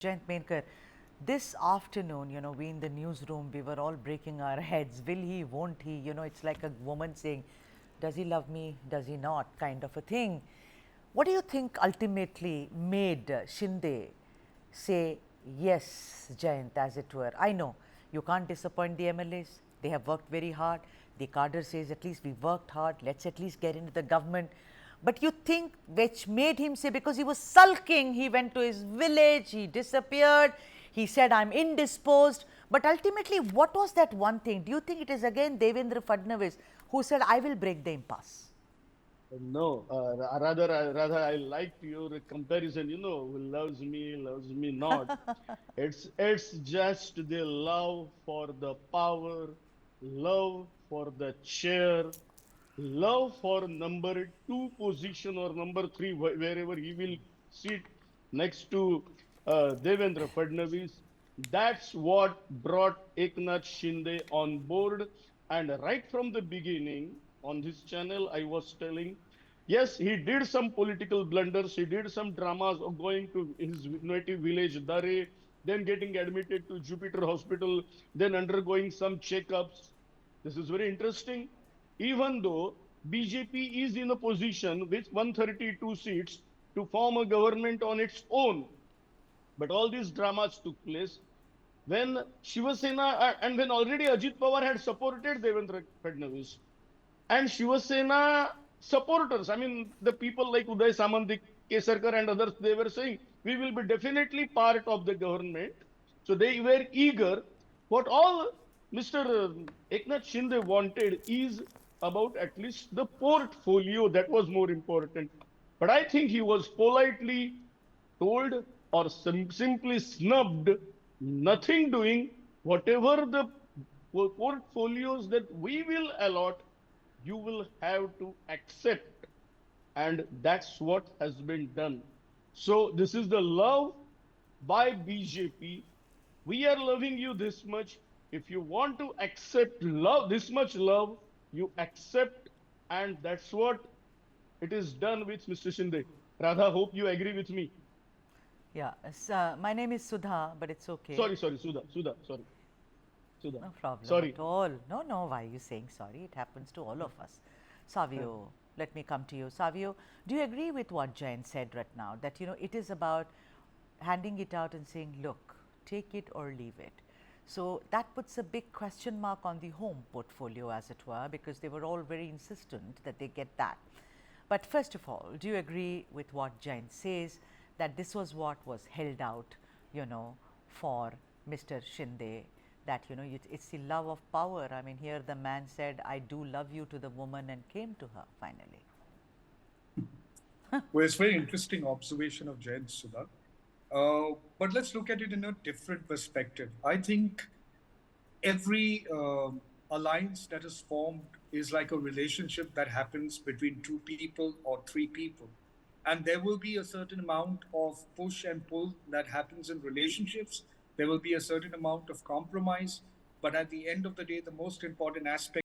Jayant Menkar, this afternoon, we in the newsroom, we were all breaking our heads. Will he, won't he? It's like a woman saying, does he love me, does he not, kind of a thing. What do you think ultimately made Shinde say yes, Jayant, as it were? I know you can't disappoint the MLAs. They have worked very hard. The cadre says, at least we worked hard. Let's at least get into the government. But you think which made him say, because he was sulking, he went to his village, he disappeared, he said, I'm indisposed. But ultimately, what was that one thing? Do you think it is again Devendra Fadnavis who said, I will break the impasse? No, rather, I liked your comparison. Who loves me not. It's just the love for the power, love for the chair, love for number two position or number three, wherever he will sit next to Devendra Fadnavis. That's what brought Eknath Shinde on board. And right from the beginning on this channel, I was telling, yes, he did some political blunders. He did some dramas of going to his native village, Dare, then getting admitted to Jupiter Hospital, then undergoing some checkups. This is very interesting. Even though BJP is in a position with 132 seats to form a government on its own, but all these dramas took place when Shiva Sena and when already Ajit Pawar had supported Devendra Fadnavis. And Shiva Sena supporters, I mean, the people like Dy CMs, Kesarkar and others, they were saying, we will be definitely part of the government. So they were eager. What all Mr. Eknath Shinde wanted is about at least the portfolio. That was more important. But I think he was politely told or simply snubbed, nothing doing, whatever the portfolios that we will allot, you will have to accept. And that's what has been done. So this is the love by BJP. We are loving you this much. If you want to accept love, this much love, you accept. And that's what it is done with Mr. Shinde. Radha, hope you agree with me. Yeah, my name is Sudha, but it's okay. Sorry, Sudha, sorry. Sudha, No problem sorry. at all. No, why are you saying sorry? It happens to all of us. Savio, let me come to you. Savio, do you agree with what Jain said right now? That, it is about handing it out and saying, look, take it or leave it. So that puts a big question mark on the home portfolio, as it were, because they were all very insistent that they get that. But first of all, do you agree with what Jain says, that this was what was held out, for Mr. Shinde, that, it's the love of power. I mean, here the man said, I do love you to the woman and came to her finally. Well, it's a very interesting observation of Jayant, Sudha. But let's look at it in a different perspective. I think every alliance that is formed is like a relationship that happens between two people or three people. And there will be a certain amount of push and pull that happens in relationships. There will be a certain amount of compromise. But at the end of the day, the most important aspect